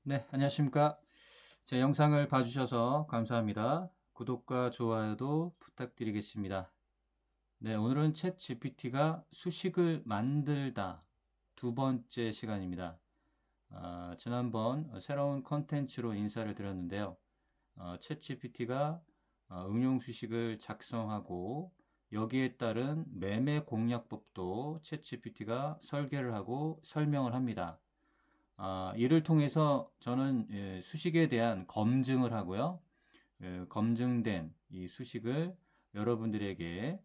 네, 안녕하십니까. 제 영상을 봐주셔서 감사합니다. 구독과 좋아요도 부탁드리겠습니다. 네, 오늘은 챗 GPT가 수식을 만들다 두 번째 시간입니다. 지난번 새로운 컨텐츠로 인사를 드렸는데요. 챗 GPT가 응용 수식을 작성하고 여기에 따른 매매 공략법도 챗 GPT가 설계를 하고 설명을 합니다. 이를 통해서 저는 수식에 대한 검증을 하고요. 검증된 이 수식을 여러분들에게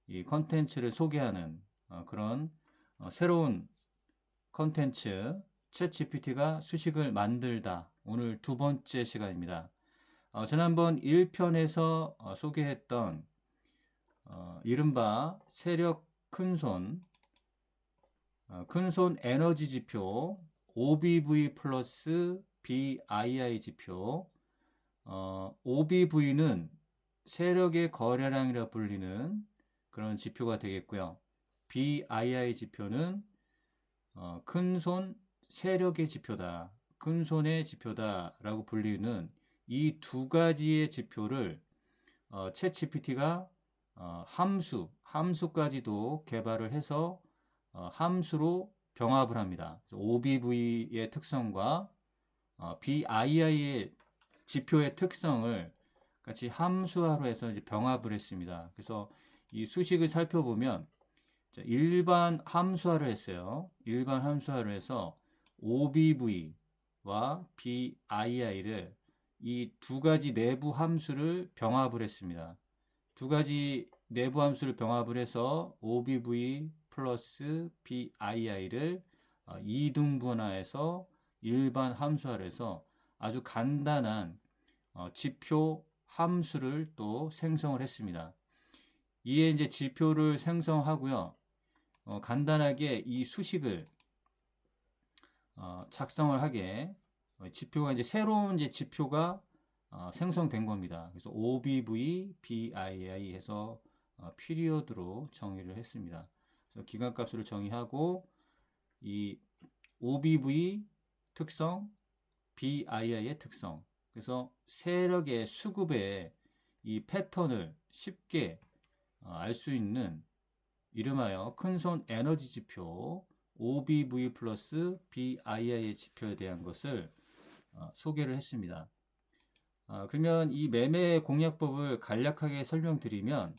이 컨텐츠를 소개하는 그런 새로운 컨텐츠 챗 GPT가 수식을 만들다 오늘 두 번째 시간입니다. 지난번 1편에서 소개했던 이른바 세력 큰손 에너지 지표 OBV 플러스 BII 지표. OBV는 세력의 거래량이라 불리는 그런 지표가 되겠고요. BII 지표는 큰손 세력의 지표다, 큰손의 지표다라고 불리는 이 두 가지의 지표를 챗 GPT가 함수까지도 개발을 해서 함수로 병합을 합니다. OBV의 특성과 BII의 지표의 특성을 같이 함수화로 해서 이제 병합을 했습니다. 그래서 이 수식을 살펴보면 일반 함수화를 했어요. 일반 함수화를 해서 OBV와 BII를 이 두 가지 내부 함수를 병합을 했습니다. 두 가지 내부 함수를 병합을 해서 OBV 플러스 BII를 이등분화해서 일반 함수화를 해서 아주 간단한 지표 함수를 또 생성을 했습니다. 이에 이제 지표를 생성하고요. 간단하게 이 수식을 작성을 하게 지표가 이제 새로운 이제 지표가 생성된 겁니다. 그래서 OBV, BII 해서 피리어드로 정의를 했습니다. 그래서 기간값을 정의하고 이 OBV 특성, BII의 특성. 그래서 세력의 수급의 이 패턴을 쉽게 알 수 있는 이름하여 큰손 에너지 지표 OBV 플러스 BII의 지표에 대한 것을 소개를 했습니다. 그러면 이 매매 공략법을 간략하게 설명드리면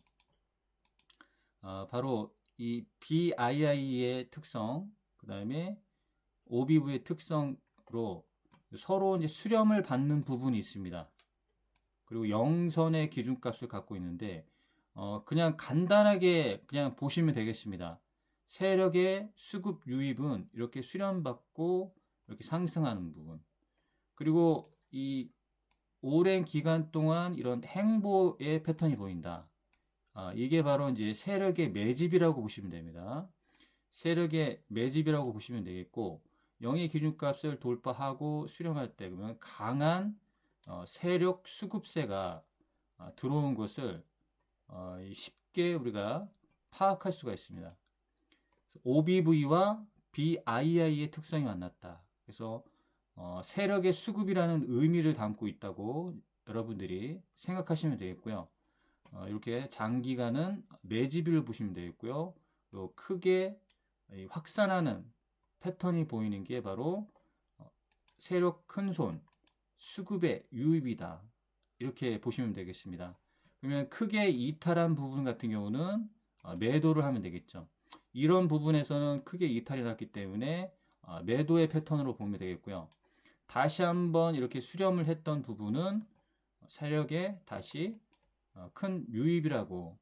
바로 이 BII의 특성, 그 다음에 OBV의 특성으로 서로 이제 수렴을 받는 부분이 있습니다. 그리고 영선의 기준값을 갖고 있는데 그냥 간단하게 그냥 보시면 되겠습니다. 세력의 수급 유입은 이렇게 수렴받고 이렇게 상승하는 부분. 그리고 이 오랜 기간 동안 이런 행보의 패턴이 보인다. 이게 바로 이제 세력의 매집이라고 보시면 됩니다. 세력의 매집이라고 보시면 되겠고, 영의 기준값을 돌파하고 수렴할 때 그러면 강한 세력 수급세가 들어온 것을 쉽게 우리가 파악할 수가 있습니다. OBV와 BII의 특성이 만났다. 그래서 세력의 수급이라는 의미를 담고 있다고 여러분들이 생각하시면 되겠고요. 이렇게 장기간은 매집을 보시면 되겠고요. 또 크게 확산하는 패턴이 보이는 게 바로 세력 큰손 수급의 유입이다. 이렇게 보시면 되겠습니다. 그러면 크게 이탈한 부분 같은 경우는 매도를 하면 되겠죠. 이런 부분에서는 크게 이탈이 났기 때문에 매도의 패턴으로 보면 되겠고요. 다시 한번 이렇게 수렴을 했던 부분은 세력의 다시 큰 유입이라고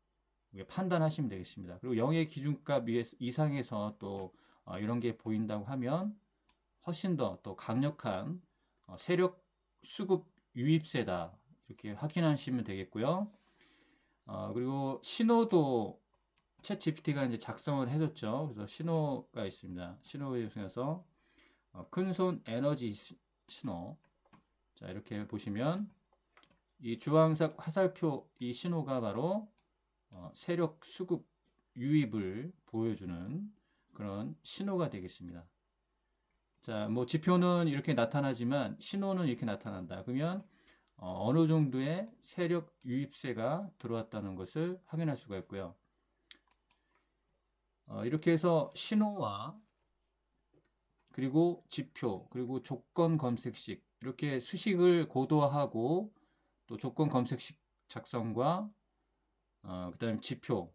판단하시면 되겠습니다. 그리고 영의 기준값 이상에서 또 이런 게 보인다고 하면 훨씬 더 또 강력한 세력 수급 유입세다 이렇게 확인하시면 되겠고요. 그리고 신호도 챗 GPT가 이제 작성을 해줬죠. 그래서 신호가 있습니다. 신호에 통해서 큰손 에너지 신호. 자, 이렇게 보시면 이 주황색 화살표 이 신호가 바로 세력 수급 유입을 보여주는 그런 신호가 되겠습니다. 자, 뭐 지표는 이렇게 나타나지만 신호는 이렇게 나타난다. 그러면 어느 정도의 세력 유입세가 들어왔다는 것을 확인할 수가 있고요. 이렇게 해서 신호와 그리고 지표 그리고 조건 검색식 이렇게 수식을 고도화하고 또 조건 검색식 작성과 그다음에 지표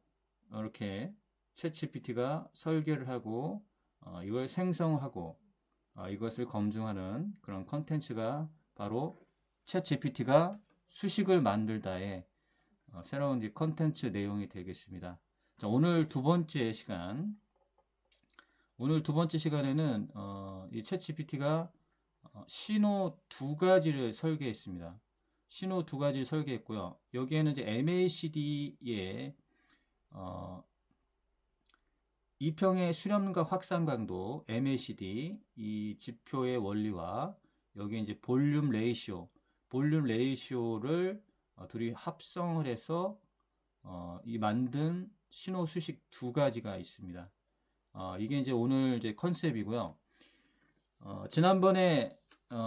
이렇게 챗GPT가 설계를 하고 이걸 생성하고 이것을 검증하는 그런 컨텐츠가 바로 챗GPT가 수식을 만들다의 새로운 컨텐츠 내용이 되겠습니다. 자, 오늘 두 번째 시간에는 이 챗GPT가 신호 두 가지를 설계했습니다. 신호 두 가지를 설계했고요. 여기에는 이제 MACD의 이평의 수렴과 확산 강도 MACD 이 지표의 원리와 여기 이제 볼륨 레이시오를 둘이 합성을 해서 이 만든 신호 수식 두 가지가 있습니다. 이게 이제 오늘 이제 컨셉이고요. 지난번에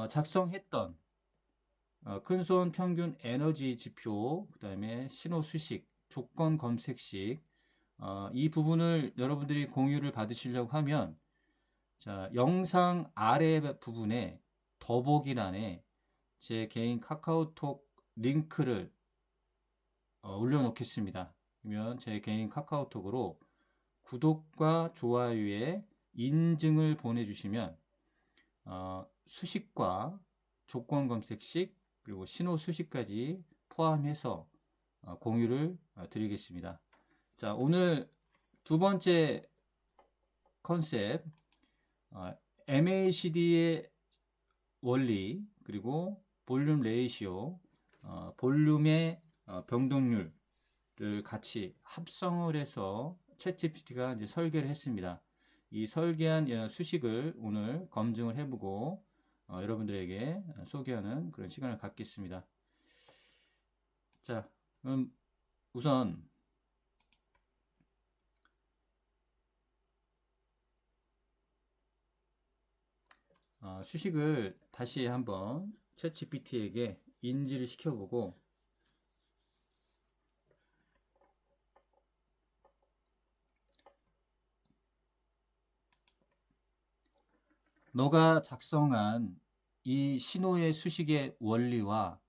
작성했던 큰손 평균 에너지 지표, 그 다음에 신호 수식, 조건 검색식 이 부분을 여러분들이 공유를 받으시려고 하면 자, 영상 아래 부분에 더보기란에 제 개인 카카오톡 링크를 올려놓겠습니다. 그러면 제 개인 카카오톡으로 구독과 좋아요에 인증을 보내주시면 수식과 조건 검색식 그리고 신호 수식까지 포함해서 공유를 드리겠습니다. 자, 오늘 두 번째 컨셉 MACD의 원리 그리고 볼륨 레이시오 볼륨의 변동률을 같이 합성을 해서 챗GPT가 이제 설계를 했습니다. 이 설계한 수식을 오늘 검증을 해보고 여러분들에게 소개하는 그런 시간을 갖겠습니다. 자, 그럼 우선 수식을 다시 한번 챗GPT에게 인지를 시켜보고 너가 작성한 이 신호의 수식의 원리와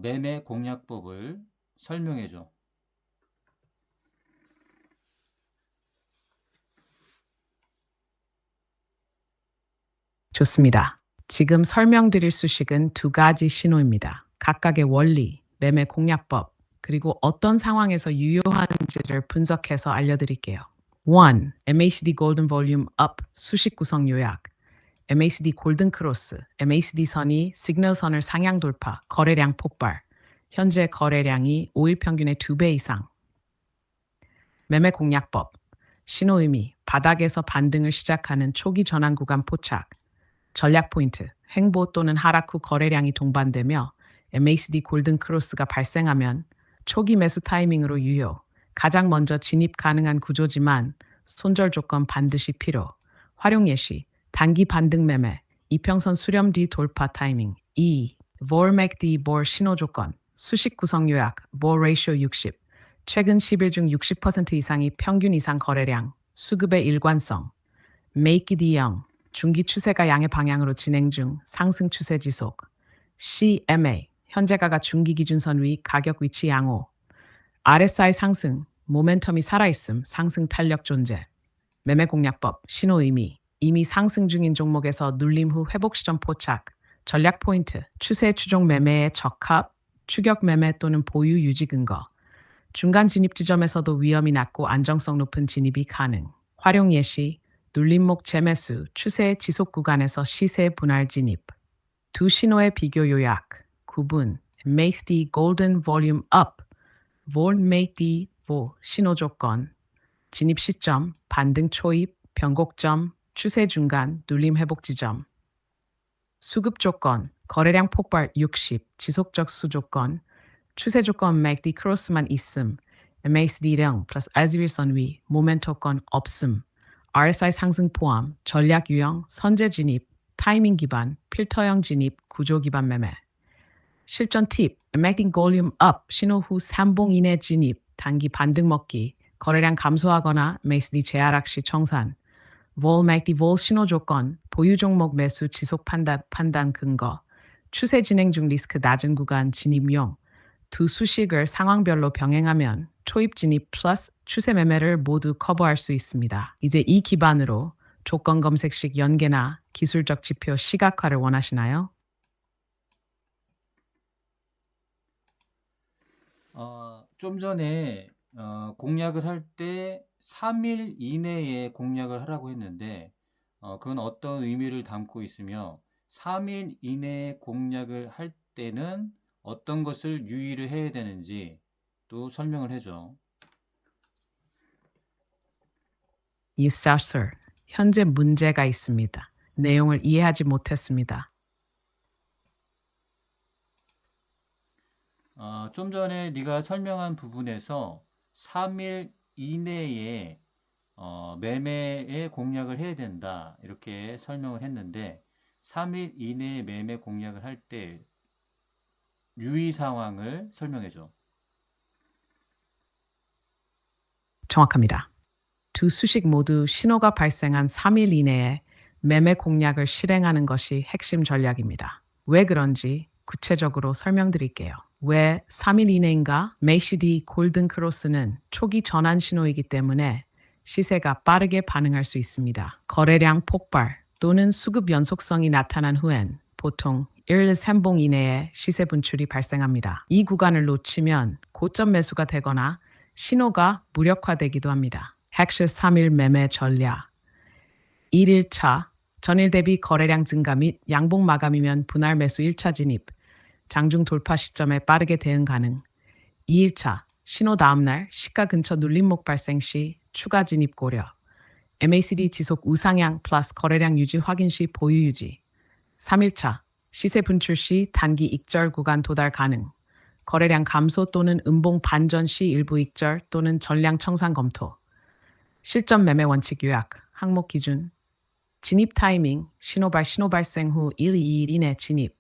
매매 공략법을 설명해줘. 좋습니다. 지금 설명드릴 수식은 두 가지 신호입니다. 각각의 원리, 매매 공략법, 그리고 어떤 상황에서 유효한지를 분석해서 알려드릴게요. 1. MACD Golden Volume Up 수식 구성 요약. MACD 골든 크로스, MACD 선이 시그널 선을 상향 돌파, 거래량 폭발. 현재 거래량이 5일 평균의 2배 이상. 매매 공략법. 신호 의미, 바닥에서 반등을 시작하는 초기 전환 구간 포착. 전략 포인트, 횡보 또는 하락 후 거래량이 동반되며 MACD 골든 크로스가 발생하면 초기 매수 타이밍으로 유효. 가장 먼저 진입 가능한 구조지만 손절 조건 반드시 필요. 활용 예시, 단기 반등 매매, 이평선 수렴 뒤 돌파 타이밍. 2. vol MACD vol 신호 조건, 수식 구성 요약, vol ratio 60. 최근 10일 중 60% 이상이 평균 이상 거래량, 수급의 일관성. MACD 0. 중기 추세가 양의 방향으로 진행 중, 상승 추세 지속. CMA, 현재가가 중기 기준선 위, 가격 위치 양호. RSI 상승, 모멘텀이 살아있음, 상승 탄력 존재. 매매 공략법, 신호 의미, 이미 상승 중인 종목에서 눌림 후 회복 시점 포착. 전략 포인트, 추세 추종 매매의 적합, 추격 매매 또는 보유 유지 근거. 중간 진입 지점에서도 위험이 낮고 안정성 높은 진입이 가능. 활용 예시, 눌림목 재매수, 추세의 지속 구간에서 시세 분할 진입. 두 신호의 비교 요약. 구분, MACD Golden Volume Up, vol MACD vol 신호 조건. 진입 시점, 반등 초입, 변곡점, 추세 중간, 눌림 회복 지점. 수급 조건, 거래량 폭발 60, 지속적 수조건. 추세 조건 MACD 크로스만 있음, MACD 0 플러스 21선 위, 모멘토건 없음. RSI 상승 포함, 전략 유형, 선제 진입, 타이밍 기반, 필터형 진입, 구조 기반 매매. 실전 팁, making volume up, 신호 후 3봉 이내 진입, 단기 반등 먹기, 거래량 감소하거나 메이스디 재하락 시 청산, vol MACD vol 신호 조건, 보유 종목 매수 지속 판단 근거, 추세 진행 중 리스크 낮은 구간 진입용, 두 수식을 상황별로 병행하면 초입 진입 플러스 추세 매매를 모두 커버할 수 있습니다. 이제 이 기반으로 조건 검색식 연계나 기술적 지표 시각화를 원하시나요? 좀 전에 공략을 할 때 3일 이내에 공략을 하라고 했는데 그건 어떤 의미를 담고 있으며 3일 이내에 공략을 할 때는 어떤 것을 유의를 해야 되는지 또 설명을 해줘. Yes, sir. 현재 문제가 있습니다. 내용을 이해하지 못했습니다. 좀 전에 네가 설명한 부분에서 3일 이내에 매매에 공략을 해야 된다 이렇게 설명을 했는데 3일 이내에 매매 공략을 할 때 유의 상황을 설명해 줘. 정확합니다. 두 수식 모두 신호가 발생한 3일 이내에 매매 공략을 실행하는 것이 핵심 전략입니다. 왜 그런지 구체적으로 설명드릴게요. 왜 3일 이내인가? 메이시디 골든 크로스는 초기 전환 신호이기 때문에 시세가 빠르게 반응할 수 있습니다. 거래량 폭발 또는 수급 연속성이 나타난 후엔 보통 1, 3봉 이내에 시세 분출이 발생합니다. 이 구간을 놓치면 고점 매수가 되거나 신호가 무력화되기도 합니다. 핵심 3일 매매 전략 1일차 전일 대비 거래량 증가 및 양봉 마감이면 분할 매수 1차 진입 장중 돌파 시점에 빠르게 대응 가능 2일차 신호 다음날 시가 근처 눌림목 발생 시 추가 진입 고려 MACD 지속 우상향 플러스 거래량 유지 확인 시 보유 유지 3일차 시세 분출 시 단기 익절 구간 도달 가능 거래량 감소 또는 음봉 반전 시 일부 익절 또는 전량 청산 검토 실전 매매 원칙 요약 항목 기준 진입 타이밍 신호 발생 후 1, 2일 이내 진입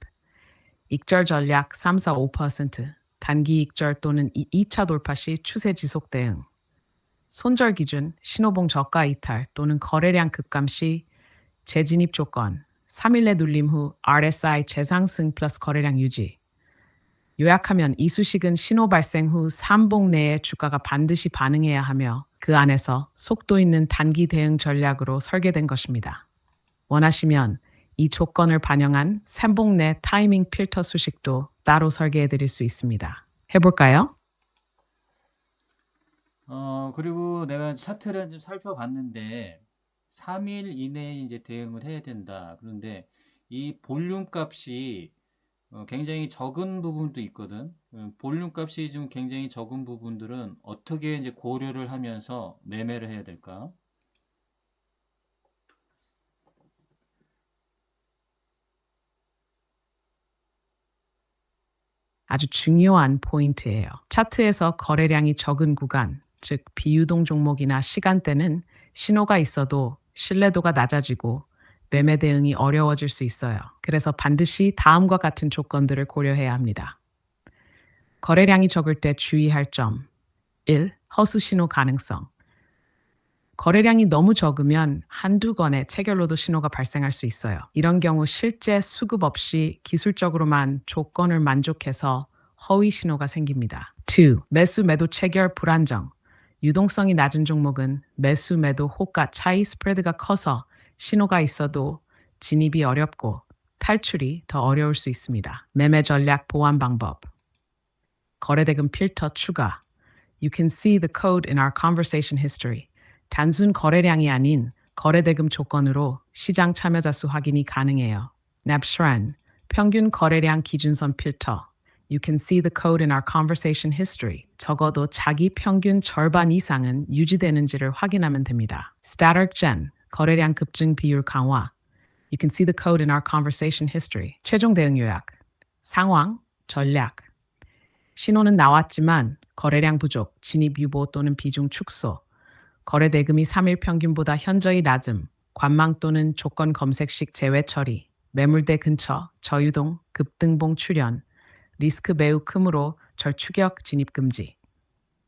익절 전략 3, 4, 5% 단기 익절 또는 2차 돌파 시 추세 지속 대응 손절 기준 신호봉 저가 이탈 또는 거래량 급감 시 재진입 조건 3일 내 눌림 후 RSI 재상승 플러스 거래량 유지 요약하면 이 수식은 신호 발생 후 3봉 내에 주가가 반드시 반응해야 하며 그 안에서 속도 있는 단기 대응 전략으로 설계된 것입니다. 원하시면 이 조건을 반영한 3봉 내 타이밍 필터 수식도 따로 설계해 드릴 수 있습니다. 해볼까요? 그리고 내가 차트를 좀 살펴봤는데 3일 이내에 이제 대응을 해야 된다. 그런데 이 볼륨 값이 굉장히 적은 부분도 있거든. 볼륨 값이 좀 굉장히 적은 부분들은 어떻게 이제 고려를 하면서 매매를 해야 될까? 아주 중요한 포인트예요. 차트에서 거래량이 적은 구간, 즉 비유동 종목이나 시간대는 신호가 있어도 신뢰도가 낮아지고 매매 대응이 어려워질 수 있어요. 그래서 반드시 다음과 같은 조건들을 고려해야 합니다. 거래량이 적을 때 주의할 점 1. 허수 신호 가능성 거래량이 너무 적으면 한두 건의 체결로도 신호가 발생할 수 있어요. 이런 경우 실제 수급 없이 기술적으로만 조건을 만족해서 허위 신호가 생깁니다. 2. 매수 매도 체결 불안정 유동성이 낮은 종목은 매수 매도 호가 차이 스프레드가 커서 신호가 있어도 진입이 어렵고 탈출이 더 어려울 수 있습니다. 매매 전략 보완 방법 거래대금 필터 추가 You can see the code in our conversation history. 단순 거래량이 아닌 거래대금 조건으로 시장 참여자 수 확인이 가능해요. 납스란 평균 거래량 기준선 필터 You can see the code in our conversation history. 적어도 자기 평균 절반 이상은 유지되는지를 확인하면 됩니다. Static Gen 거래량 급증 비율 강화 You can see the code in our conversation history. 최종 대응 요약 상황, 전략 신호는 나왔지만 거래량 부족, 진입 유보 또는 비중 축소 거래 대금이 3일 평균보다 현저히 낮음, 관망 또는 조건 검색식 제외 처리, 매물대 근처, 저유동, 급등봉 출현, 리스크 매우 크므로 절추격 진입 금지.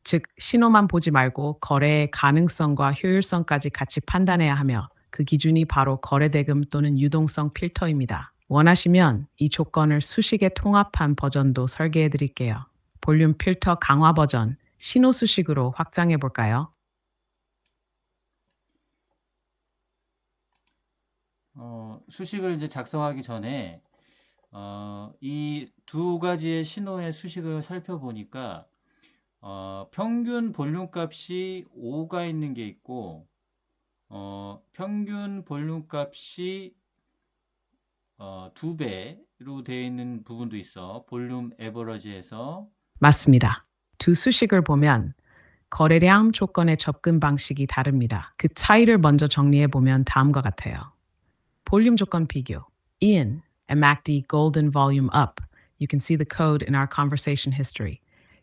즉, 신호만 보지 말고 거래의 가능성과 효율성까지 같이 판단해야 하며 그 기준이 바로 거래 대금 또는 유동성 필터입니다. 원하시면 이 조건을 수식에 통합한 버전도 설계해 드릴게요. 볼륨 필터 강화 버전, 신호 수식으로 확장해 볼까요? 수식을 이제 작성하기 전에 이 두 가지의 신호의 수식을 살펴보니까 평균 볼륨 값이 5가 있는 게 있고 평균 볼륨 값이 2배로 되어 있는 부분도 있어. 볼륨 에버러지에서. 맞습니다. 두 수식을 보면 거래량 조건의 접근 방식이 다릅니다. 그 차이를 먼저 정리해 보면 다음과 같아요. 볼륨 조건 비교. Ian and MACD Golden Volume Up. You can see the code in our conversation history.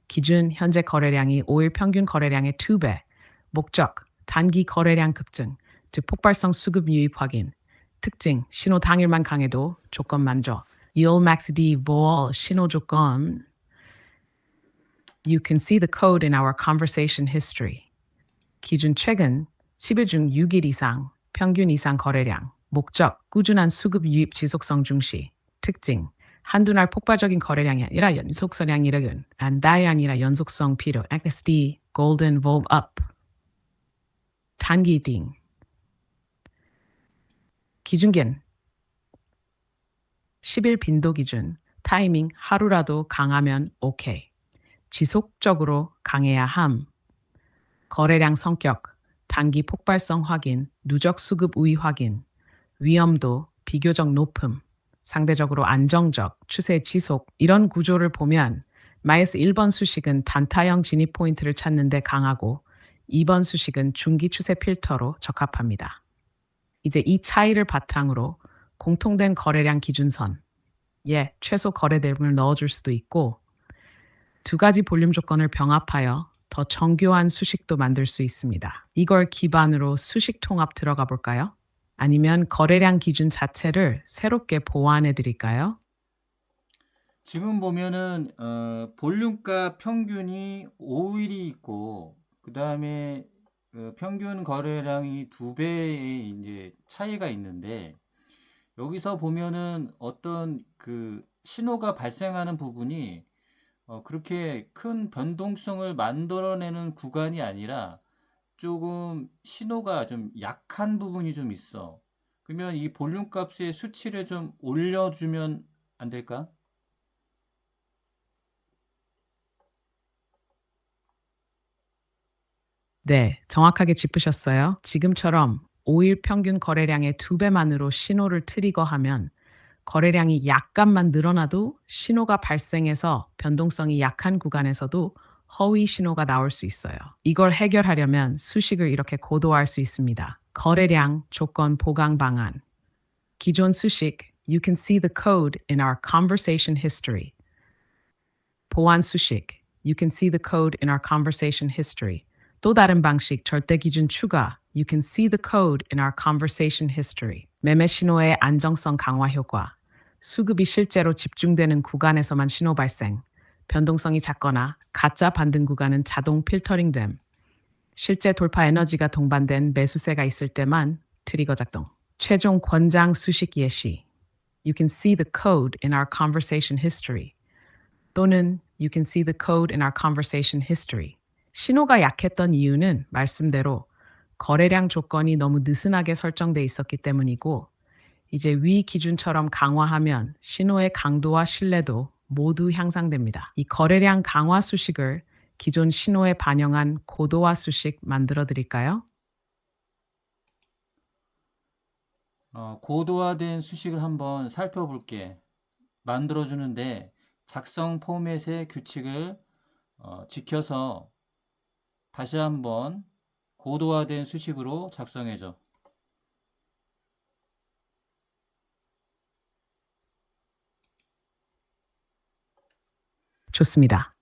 기준 현재 거래량이 5일 평균 거래량의 2배. 목적 단기 거래량 급증, 즉 폭발성 수급 유입 확인. 특징 신호 당일만 강해도 조건 만족. You'll MACD Vol 신호 조건. You can see the code in our conversation history. 기준 최근 10일 중 6일 이상, 평균 이상 거래량. 목적 꾸준한 수급 유입 지속성 중시. 특징 한두 날 폭발적인 거래량이 아니라 연속성량이라군. 안다이 아니라 연속성 필요. XD Golden Vol Up. 단기 띵. 기준겐 10일 빈도 기준. 타이밍 하루라도 강하면 오케이. 지속적으로 강해야 함. 거래량 성격, 단기 폭발성 확인, 누적 수급 우위 확인, 위험도 비교적 높음, 상대적으로 안정적, 추세 지속 이런 구조를 보면 마이너스 1번 수식은 단타형 진입 포인트를 찾는 데 강하고 2번 수식은 중기 추세 필터로 적합합니다. 이제 이 차이를 바탕으로 공통된 거래량 기준선, 최소 거래 대금을 넣어줄 수도 있고 두 가지 볼륨 조건을 병합하여 더 정교한 수식도 만들 수 있습니다. 이걸 기반으로 수식 통합 들어가 볼까요? 아니면 거래량 기준 자체를 새롭게 보완해 드릴까요? 지금 보면은 볼륨값 평균이 5일이 있고 그 다음에 평균 거래량이 2배의 이제 차이가 있는데 여기서 보면은 어떤 그 신호가 발생하는 부분이 그렇게 큰 변동성을 만들어내는 구간이 아니라 조금 신호가 좀 약한 부분이 좀 있어. 그러면 이 볼륨 값의 수치를 좀 올려주면 안 될까? 네, 정확하게 짚으셨어요. 지금처럼 5일 평균 거래량의 2배만으로 신호를 트리거하면 거래량이 약간만 늘어나도 신호가 발생해서 변동성이 약한 구간에서도 허위 신호가 나올 수 있어요. 이걸 해결하려면 수식을 이렇게 고도화할 수 있습니다. 거래량 조건 보강 방안. 기존 수식 You can see the code in our conversation history. 보안 수식 You can see the code in our conversation history. 또 다른 방식 절대 기준 추가 You can see the code in our conversation history. 매매 신호의 안정성 강화 효과. 수급이 실제로 집중되는 구간에서만 신호 발생. 변동성이 작거나 가짜 반등 구간은 자동 필터링됨. 실제 돌파 에너지가 동반된 매수세가 있을 때만 트리거 작동. 최종 권장 수식 예시. You can see the code in our conversation history. 또는 You can see the code in our conversation history. 신호가 약했던 이유는 말씀대로 거래량 조건이 너무 느슨하게 설정돼 있었기 때문이고 이제 위 기준처럼 강화하면 신호의 강도와 신뢰도 모두 향상됩니다. 이 거래량 강화 수식을 기존 신호에 반영한 고도화 수식 만들어 드릴까요? 고도화된 수식을 한번 살펴볼게. 만들어주는데 작성 포맷의 규칙을 지켜서 다시 한번 고도화된 수식으로 작성해줘. 좋습니다.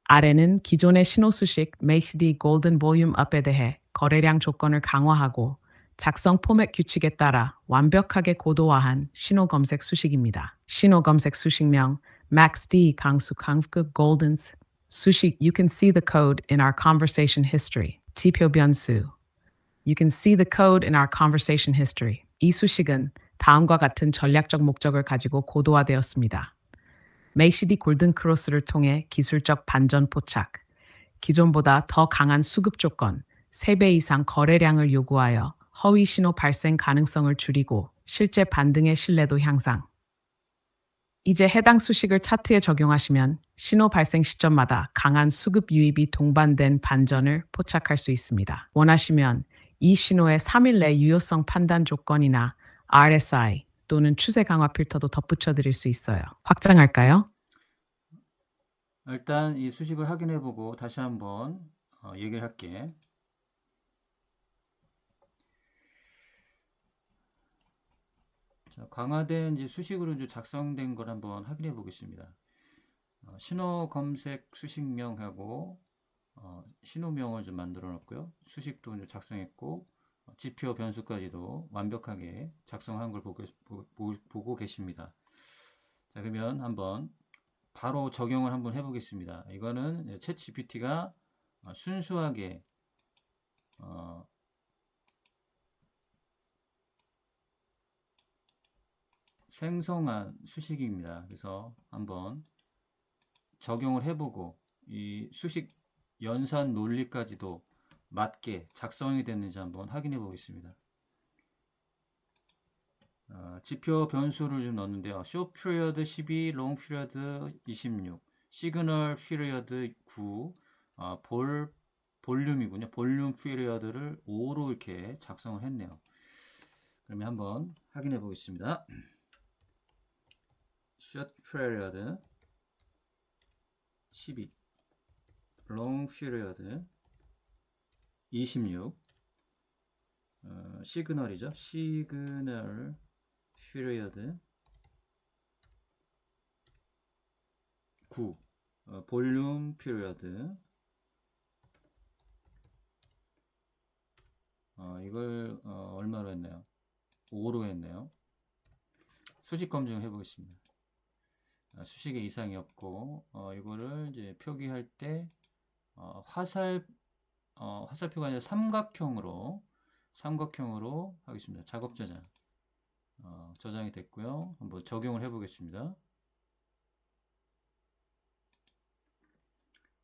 아래는 기존의 신호 수식 MACD Golden Volume Up에 대해 거래량 조건을 강화하고 작성 포맷 규칙에 따라 완벽하게 고도화한 신호 검색 수식입니다. 신호 검색 수식명 MaxD 강수 강급 Golden's 수식 You can see the code in our conversation history. 지표 변수 You can see the code in our conversation history. 이 수식은 다음과 같은 전략적 목적을 가지고 고도화되었습니다. 메이시디 골든 크로스를 통해 기술적 반전 포착, 기존보다 더 강한 수급 조건, 3배 이상 거래량을 요구하여 허위 신호 발생 가능성을 줄이고 실제 반등의 신뢰도 향상. 이제 해당 수식을 차트에 적용하시면 신호 발생 시점마다 강한 수급 유입이 동반된 반전을 포착할 수 있습니다. 원하시면 이 신호의 3일 내 유효성 판단 조건이나 RSI 또는 추세 강화 필터도 덧붙여 드릴 수 있어요. 확장할까요? 일단 이 수식을 확인해 보고 다시 한번 얘기를 할게. 자, 강화된 이제 수식으로 이제 작성된 걸 한번 확인해 보겠습니다. 신호 검색 수식명하고 신호명을 좀 만들어 놨고요. 수식도 이제 작성했고 지표 변수까지도 완벽하게 작성한 걸 보고 계십니다. 자, 그러면 한번 바로 적용을 한번 해보겠습니다. 이거는 챗 GPT가 순수하게 생성한 수식입니다. 그래서 한번 적용을 해보고 이 수식 연산 논리까지도 맞게 작성이 됐는지 한번 확인해 보겠습니다. 지표 변수를 좀 넣었는데요. Show period 12, Long period 26, Signal period 9, 볼륨이군요. 볼륨 period를 5로 이렇게 작성을 했네요. 그러면 한번 확인해 보겠습니다. Short period 12, Long period 26, 시그널이죠. 시그널 period 9, 볼륨 period 이걸 얼마로 했나요? 5로 했네요. 수식 검증 해보겠습니다. 수식에 이상이 없고 이거를 이제 표기할 때 화살표가 아니라 삼각형으로 하겠습니다. 작업 저장 저장이 됐고요. 한번 적용을 해보겠습니다.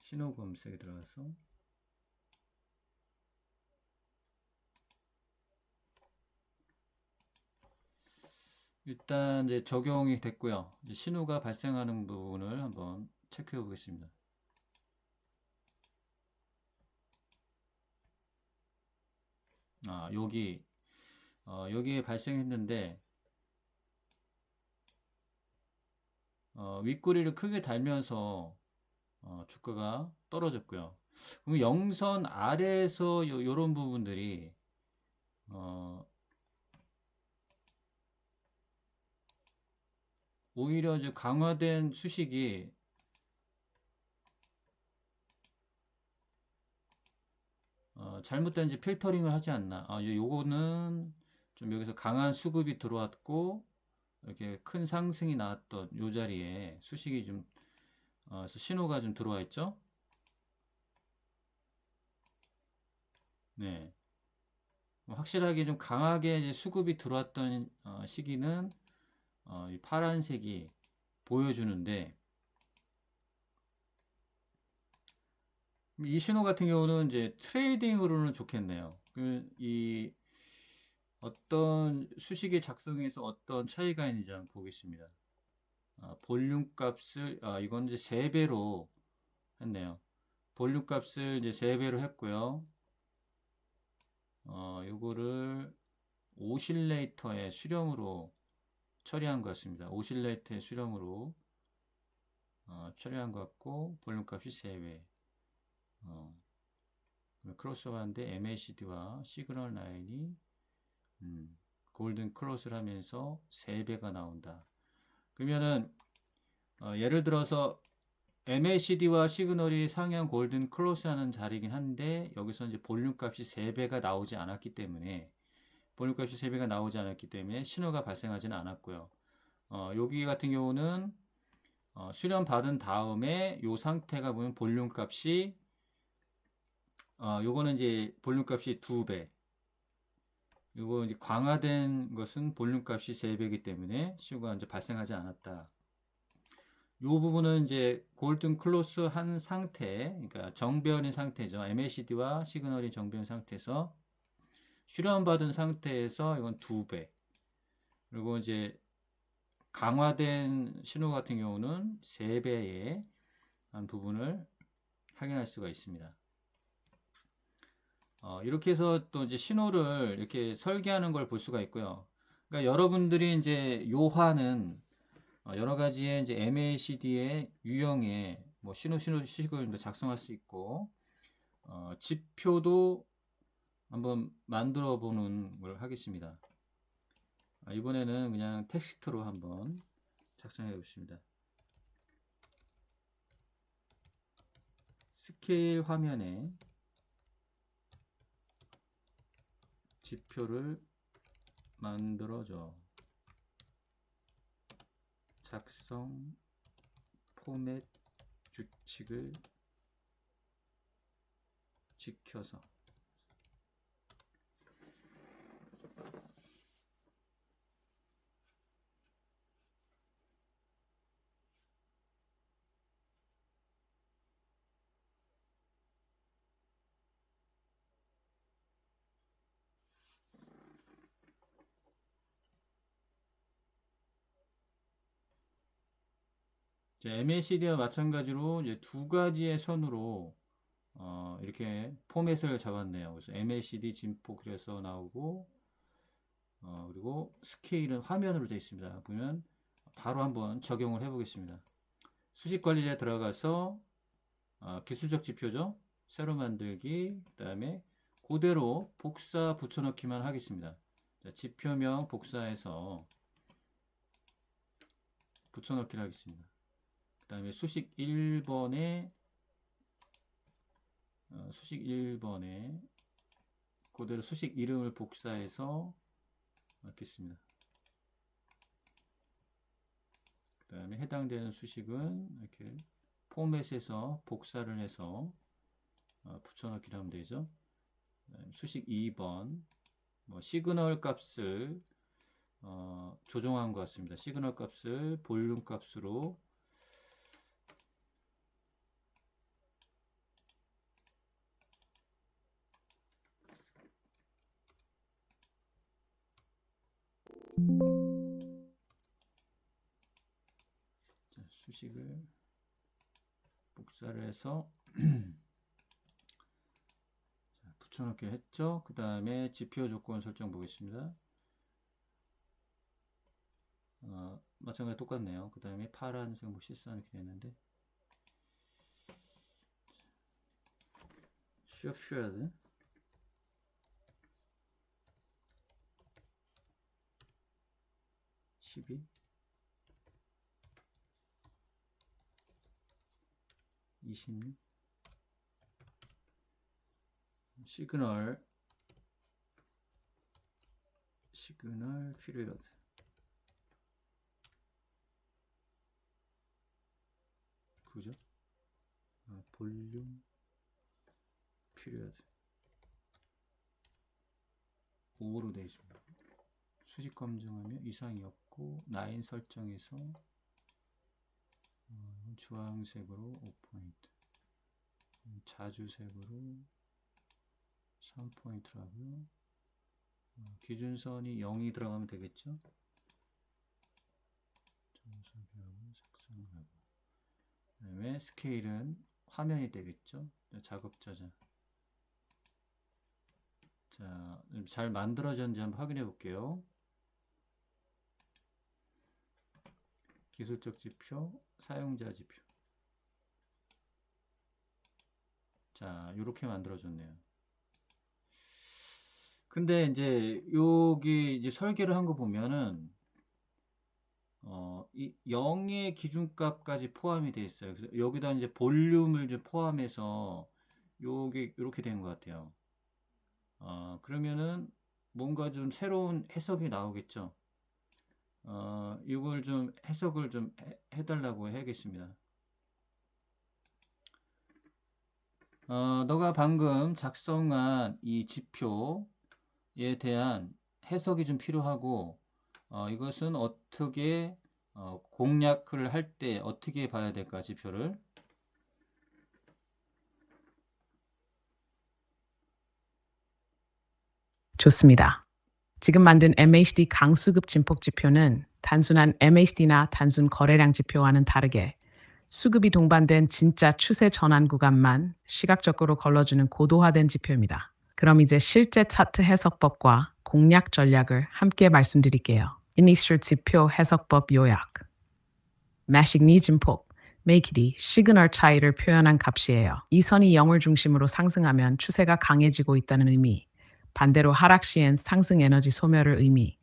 신호 검색에 들어가서 일단 이제 적용이 됐고요. 이제 신호가 발생하는 부분을 한번 체크해 보겠습니다. 여기에 발생했는데 윗꼬리를 크게 달면서 주가가 떨어졌고요. 그럼 영선 아래에서 요런 부분들이 오히려 이제 강화된 수식이 잘못된 이제 필터링을 하지 않나. 요거는 좀 여기서 강한 수급이 들어왔고 이렇게 큰 상승이 나왔던 요 자리에 수식이 좀 신호가 좀 들어와 있죠. 네. 확실하게 좀 강하게 이제 수급이 들어왔던 시기는 이 파란색이 보여주는데 이 신호 같은 경우는 이제 트레이딩으로는 좋겠네요. 이 어떤 수식의 작성에서 어떤 차이가 있는지 한번 보겠습니다. 볼륨 값을 이건 이제 3배로 했네요. 볼륨 값을 이제 3배로 했고요. 요거를 오실레이터의 수렴으로 처리한 것 같습니다. 오실레이터의 수렴으로 처리한 것 같고 볼륨 값이 3배. 크로스오버인데 MACD와 시그널 라인이 골든 크로스를 하면서 3배가 나온다. 그러면은 예를 들어서 MACD와 시그널이 상향 골든 클로스 하는 자리이긴 한데 여기서 이제 볼륨 값이 3배가 나오지 않았기 때문에 볼륨 값이 3배가 나오지 않았기 때문에 신호가 발생하지는 않았고요. 여기 같은 경우는 수렴 받은 다음에 요 상태가 보면 볼륨 값이 요거는 이제 볼륨 값이 2배. 요거 이제 강화된 것은 볼륨 값이 3배이기 때문에 신호가 이제 발생하지 않았다. 요 부분은 이제 골든 클로스 한 상태, 그러니까 정배열인 상태죠. MACD와 시그널이 정배열인 상태에서 수렴받은 상태에서 이건 2배. 그리고 이제 강화된 신호 같은 경우는 3배의 한 부분을 확인할 수가 있습니다. 이렇게 해서 또 이제 신호를 이렇게 설계하는 걸 볼 수가 있고요. 그러니까 여러분들이 이제 요하는 여러 가지의 이제 MACD의 유형의 뭐 신호식을 작성할 수 있고, 지표도 한번 만들어 보는 걸 하겠습니다. 이번에는 그냥 텍스트로 한번 작성해 보겠습니다. 스케일 화면에 지표를 만들어줘. 작성 포맷 규칙을 지켜서 MACD와 마찬가지로 이제 두 가지의 선으로 이렇게 포맷을 잡았네요. 그래서 MACD 진폭 그래서 나오고 그리고 스케일은 화면으로 되어 있습니다. 보면 바로 한번 적용을 해 보겠습니다. 수식 관리자에 들어가서 기술적 지표죠. 새로 만들기, 그 다음에 그대로 복사 붙여넣기만 하겠습니다. 자, 지표명 복사해서 붙여넣기를 하겠습니다. 그 다음에 수식 1번에 그대로 수식 이름을 복사해서 넣겠습니다. 그 다음에 해당되는 수식은 이렇게 포맷에서 복사를 해서 붙여넣기를 하면 되죠. 수식 2번 뭐 시그널 값을 조정한 것 같습니다. 시그널 값을 볼륨 값으로 수식을 복사를 해서 붙여넣기를 했죠. 그 다음에 지표 조건 설정 보겠습니다. 마찬가지 똑같네요. 그 다음에 파란색 뭐 실수한 이렇게 되는데 슈어드 12 26 시그널 피리어드 그죠? 볼륨 피리어드 5로 되어 있습니다. 수직 검증하면 이상이 없고 라인 설정에서 주황색으로 5포인트 자주색으로 3포인트라고요. 기준선이 0이 들어가면 되겠죠. 점수별로 작성하고 그 다음에 스케일은 화면이 되겠죠. 작업 저장. 자, 잘 만들어졌는지 한번 확인해 볼게요. 기술적 지표, 사용자 지표. 자, 이렇게 만들어졌네요. 근데 이제 여기 이제 설계를 한 거 보면은 이 0의 기준값까지 포함이 되어 있어요. 그래서 여기다 이제 볼륨을 좀 포함해서 요게 이렇게 된 것 같아요. 그러면은 뭔가 좀 새로운 해석이 나오겠죠. 이걸 좀 해석을 좀 해달라고 해야겠습니다. 너가 방금 작성한 이 지표에 대한 해석이 좀 필요하고, 이것은 어떻게 공략을 할 때 어떻게 봐야 될까, 지표를. 좋습니다. 지금 만든 MACD 강수급 진폭 지표는 단순한 MACD나 단순 거래량 지표와는 다르게 수급이 동반된 진짜 추세 전환 구간만 시각적으로 걸러주는 고도화된 지표입니다. 그럼 이제 실제 차트 해석법과 공략 전략을 함께 말씀드릴게요. 이니셜 지표 해석법 요약. 매식니 진폭, 매기디, 시그널 차이를 표현한 값이에요. 이 선이 0을 중심으로 상승하면 추세가 강해지고 있다는 의미. 반대로 하락 시엔 상승 에너지 소멸을 의미.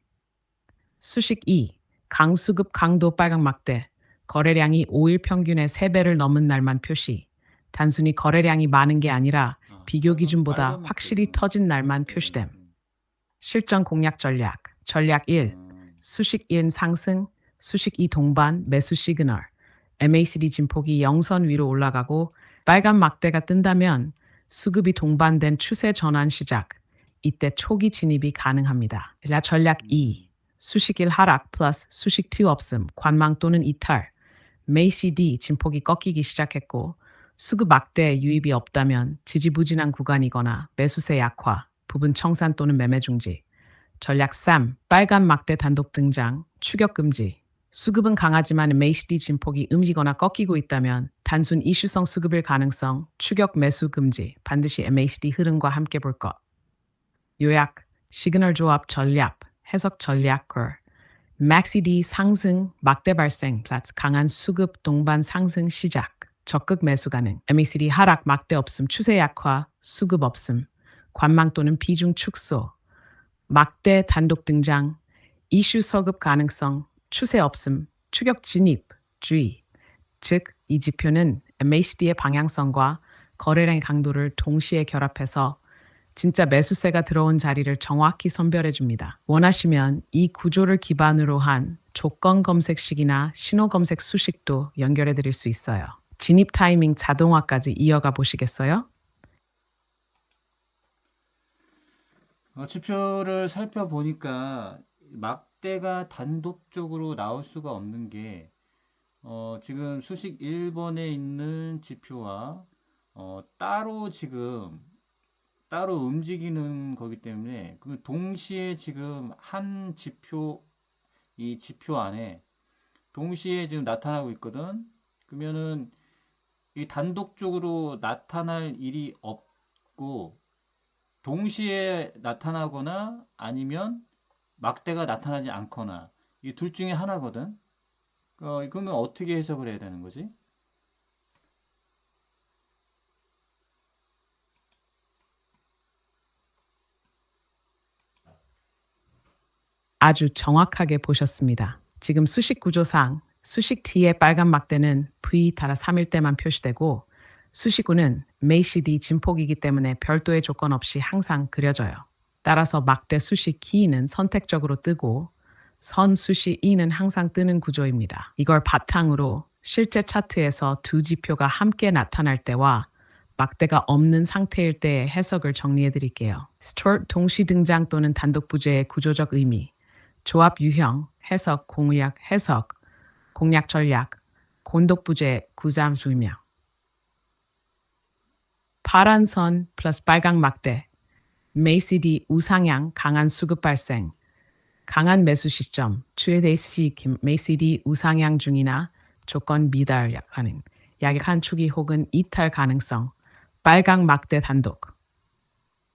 수식 2. 강수급 강도 빨강 막대. 거래량이 5일 평균의 3배를 넘은 날만 표시. 단순히 거래량이 많은 게 아니라 비교 기준보다 빨간 확실히 막대. 터진 날만 표시됨. 실전 공략 전략. 전략 1. 수식 1 상승, 수식 2 동반 매수 시그널. MACD 진폭이 0선 위로 올라가고 빨간 막대가 뜬다면 수급이 동반된 추세 전환 시작. 이때 초기 진입이 가능합니다. 전략 2. 수식 1 하락 플러스 수식 2 없음, 관망 또는 이탈. MACD 진폭이 꺾이기 시작했고 수급 막대에 유입이 없다면 지지부진한 구간이거나 매수세 약화, 부분 청산 또는 매매 중지. 전략 3. 빨간 막대 단독 등장, 추격 금지. 수급은 강하지만 MACD 진폭이 움직이거나 꺾이고 있다면 단순 이슈성 수급일 가능성, 추격 매수 금지, 반드시 MACD 흐름과 함께 볼 것. 요약, 시그널 조합 전략, 해석 전략 걸. MACD 상승, 막대 발생, 플러스 강한 수급 동반 상승 시작. 적극 매수 가능. MACD 하락, 막대 없음, 추세 약화, 수급 없음. 관망 또는 비중 축소. 막대 단독 등장, 이슈 서급 가능성, 추세 없음, 추격 진입, 주의. 즉, 이 지표는 MACD의 방향성과 거래량의 강도를 동시에 결합해서 진짜 매수세가 들어온 자리를 정확히 선별해 줍니다. 원하시면 이 구조를 기반으로 한 조건 검색식이나 신호 검색 수식도 연결해 드릴 수 있어요. 진입 타이밍 자동화까지 이어가 보시겠어요? 지표를 살펴보니까 막대가 단독적으로 나올 수가 없는 게, 지금 수식 1번에 있는 지표와 따로 지금 따로 움직이는 거기 때문에 그 동시에 지금 한 지표, 이 지표 안에 동시에 지금 나타나고 있거든. 그러면은 이 단독적으로 나타날 일이 없고 동시에 나타나거나 아니면 막대가 나타나지 않거나 이 둘 중에 하나거든. 그러면 어떻게 해석을 해야 되는 거지? 아주 정확하게 보셨습니다. 지금 수식 구조상 수식 T의 빨간 막대는 V-3일 때만 표시되고 수식 U는 MACD 진폭이기 때문에 별도의 조건 없이 항상 그려져요. 따라서 막대 수식 K는 선택적으로 뜨고 선 수식 E는 항상 뜨는 구조입니다. 이걸 바탕으로 실제 차트에서 두 지표가 함께 나타날 때와 막대가 없는 상태일 때의 해석을 정리해 드릴게요. 스튜어트 동시 등장 또는 단독 부재의 구조적 의미, 조합 유형, 해석, 공략, 해석, 공략 전략, 곤독 부재, 구giảm 설명. 파란 선 플러스 빨강 막대, MACD 우상향, 강한 수급 발생, 강한 매수 시점, 최대 시kim, MACD 우상향 중이나 조건 미달 가능, 약한 추기 혹은 이탈 가능성, 빨강 막대 단독.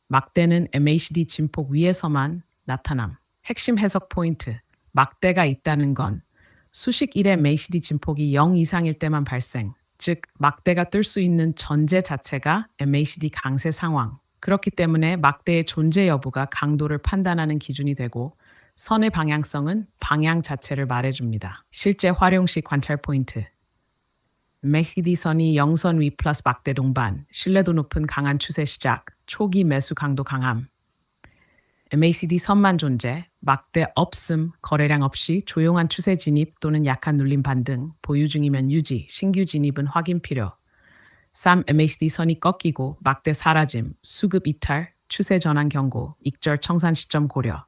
막대는 MACD 진폭 위에서만 나타남. 핵심 해석 포인트, 막대가 있다는 건 수식 1의 MACD 진폭이 0 이상일 때만 발생, 즉 막대가 뜰 수 있는 전제 자체가 MACD 강세 상황. 그렇기 때문에 막대의 존재 여부가 강도를 판단하는 기준이 되고 선의 방향성은 방향 자체를 말해줍니다. 실제 활용 시 관찰 포인트. 맥시디 선이 영선 위 플러스 막대 동반, 신뢰도 높은 강한 추세 시작, 초기 매수 강도 강함. MACD 선만 존재, 막대 없음, 거래량 없이 조용한 추세 진입 또는 약한 눌림 반등, 보유 중이면 유지, 신규 진입은 확인 필요. 3. MACD 선이 꺾이고 막대 사라짐, 수급 이탈, 추세 전환 경고, 익절 청산 시점 고려.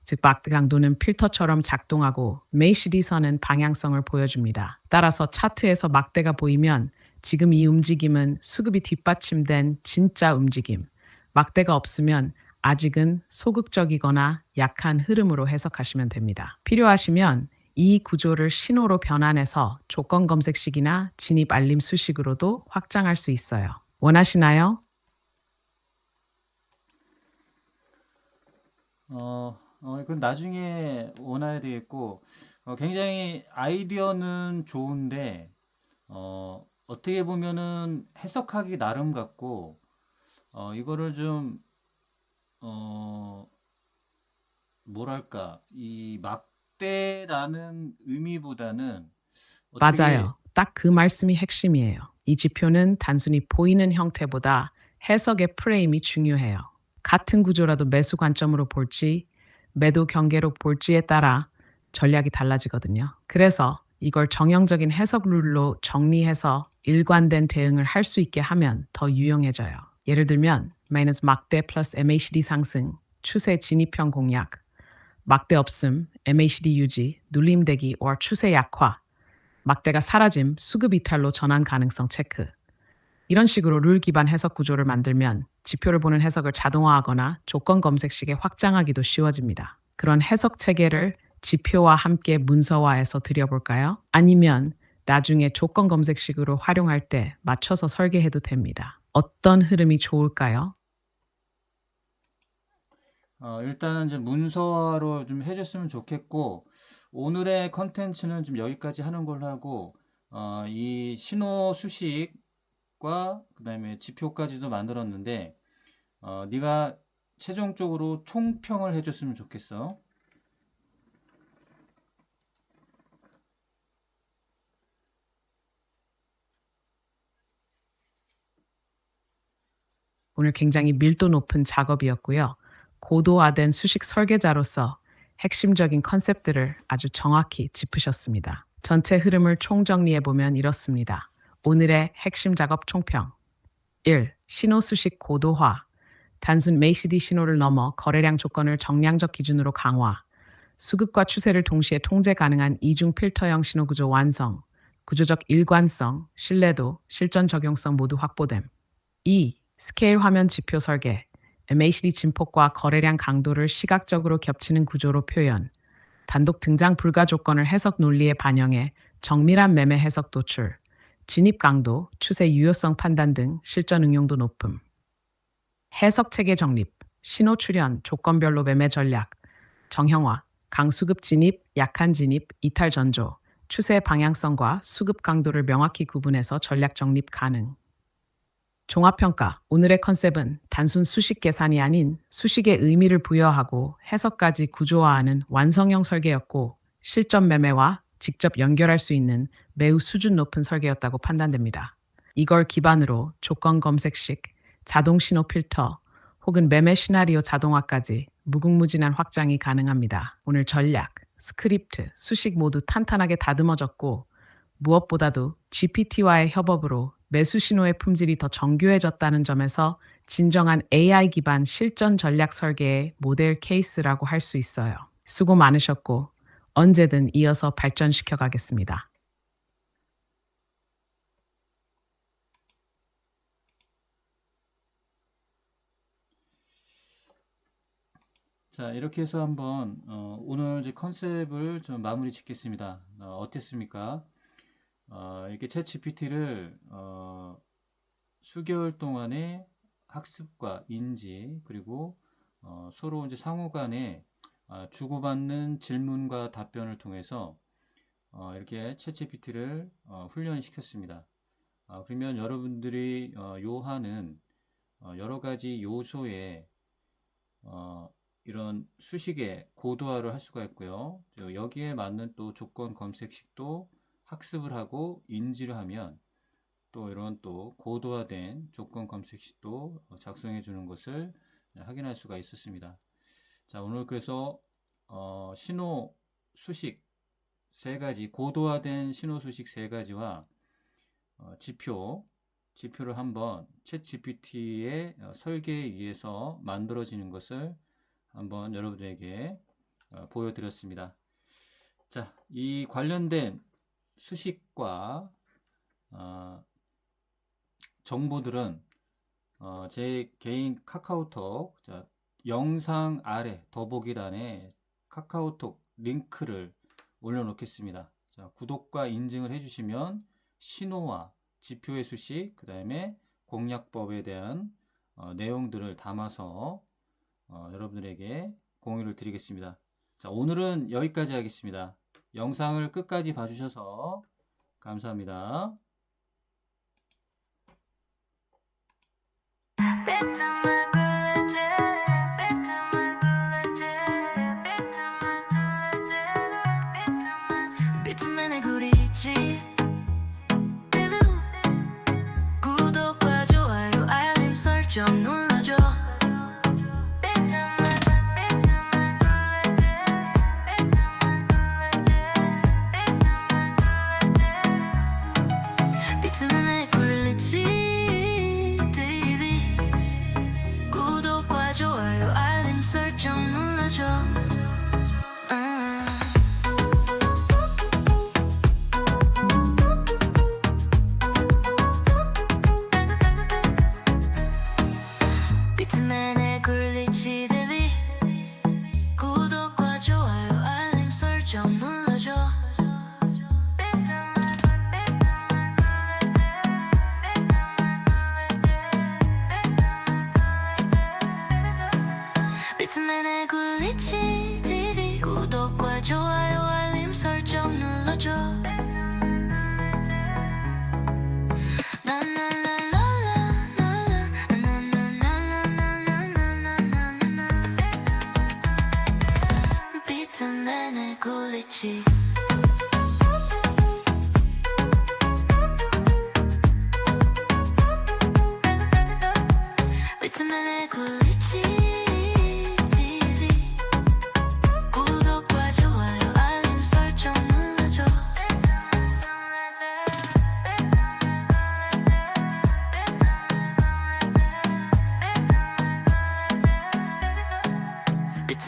즉 막대 강도는 필터처럼 작동하고 MACD 선은 방향성을 보여줍니다. 따라서 차트에서 막대가 보이면 지금 이 움직임은 수급이 뒷받침된 진짜 움직임. 막대가 없으면 아직은 소극적이거나 약한 흐름으로 해석하시면 됩니다. 필요하시면 이 구조를 신호로 변환해서 조건 검색식이나 진입 알림 수식으로도 확장할 수 있어요. 원하시나요? 이건 나중에 원해야 되겠고, 굉장히 아이디어는 좋은데, 어떻게 보면은 해석하기 나름 같고, 이거를 좀, 어, 뭐랄까, 이 막대라는 의미보다는 어떻게, 맞아요. 딱 그 말씀이 핵심이에요. 이 지표는 단순히 보이는 형태보다 해석의 프레임이 중요해요. 같은 구조라도 매수 관점으로 볼지, 매도 경계로 볼지에 따라 전략이 달라지거든요. 그래서 이걸 정형적인 해석 룰로 정리해서 일관된 대응을 할 수 있게 하면 더 유용해져요. 예를 들면, 마이너스 막대 플러스 MACD 상승, 추세 진입형 공략, 막대 없음, MACD 유지, 눌림대기 or 추세 약화, 막대가 사라짐, 수급 이탈로 전환 가능성 체크. 이런 식으로 룰 기반 해석 구조를 만들면 지표를 보는 해석을 자동화하거나 조건 검색식에 확장하기도 쉬워집니다. 그런 해석 체계를 지표와 함께 문서화해서 드려볼까요? 아니면 나중에 조건 검색식으로 활용할 때 맞춰서 설계해도 됩니다. 어떤 흐름이 좋을까요? 일단은 좀 문서화로 좀 해줬으면 좋겠고, 오늘의 컨텐츠는 좀 여기까지 하는 걸로 하고, 이 신호 수식과 그다음에 지표까지도 만들었는데, 네가 최종적으로 총평을 해줬으면 좋겠어. 오늘 굉장히 밀도 높은 작업이었고요. 고도화된 수식 설계자로서 핵심적인 컨셉들을 아주 정확히 짚으셨습니다. 전체 흐름을 총정리해보면 이렇습니다. 오늘의 핵심 작업 총평. 1. 신호 수식 고도화. 단순 메이시디 신호를 넘어 거래량 조건을 정량적 기준으로 강화. 수급과 추세를 동시에 통제 가능한 이중 필터형 신호 구조 완성. 구조적 일관성, 신뢰도, 실전 적용성 모두 확보됨. 2. 스케일 화면 지표 설계. MACD 진폭과 거래량 강도를 시각적으로 겹치는 구조로 표현. 단독 등장 불가 조건을 해석 논리에 반영해 정밀한 매매 해석 도출. 진입 강도, 추세 유효성 판단 등 실전 응용도 높음. 해석 체계 정립. 신호 출현, 조건별로 매매 전략. 정형화. 강수급 진입, 약한 진입, 이탈 전조. 추세 방향성과 수급 강도를 명확히 구분해서 전략 정립 가능. 종합평가. 오늘의 컨셉은 단순 수식 계산이 아닌 수식의 의미를 부여하고 해석까지 구조화하는 완성형 설계였고 실전 매매와 직접 연결할 수 있는 매우 수준 높은 설계였다고 판단됩니다. 이걸 기반으로 조건 검색식, 자동 신호 필터, 혹은 매매 시나리오 자동화까지 무궁무진한 확장이 가능합니다. 오늘 전략, 스크립트, 수식 모두 탄탄하게 다듬어졌고 무엇보다도 GPT와의 협업으로 매수 신호의 품질이 더 정교해졌다는 점에서 진정한 AI 기반 실전 전략 설계의 모델 케이스라고 할 수 있어요. 수고 많으셨고 언제든 이어서 발전시켜 가겠습니다. 자, 이렇게 해서 한번 오늘 이제 컨셉을 좀 마무리 짓겠습니다. 어땠습니까? 이렇게 챗GPT를 수개월 동안의 학습과 인지 그리고 서로 이제 상호 간에 주고받는 질문과 답변을 통해서 이렇게 챗GPT를 훈련시켰습니다. 그러면 여러분들이 요하는 여러 가지 요소에 이런 수식의 고도화를 할 수가 있고요. 여기에 맞는 또 조건 검색식도 학습을 하고 인지를 하면 또 이런 또 고도화된 조건 검색식도 작성해 주는 것을 확인할 수가 있었습니다. 자, 오늘 그래서 신호 수식 세 가지, 고도화된 신호 수식 세 가지와 지표를 한번 챗 GPT의 설계에 의해서 만들어지는 것을 한번 여러분들에게 보여드렸습니다. 자, 이 관련된 수식과 정보들은 제 개인 카카오톡 영상 아래 더보기란에 카카오톡 링크를 올려놓겠습니다. 자, 구독과 인증을 해주시면 신호와 지표의 수식, 그 다음에 공략법에 대한 내용들을 담아서 여러분들에게 공유를 드리겠습니다. 자, 오늘은 여기까지 하겠습니다. 영상을 끝까지 봐주셔서 감사합니다. 비트맨의 구리치 리뷰 구독과 좋아요 알림 설정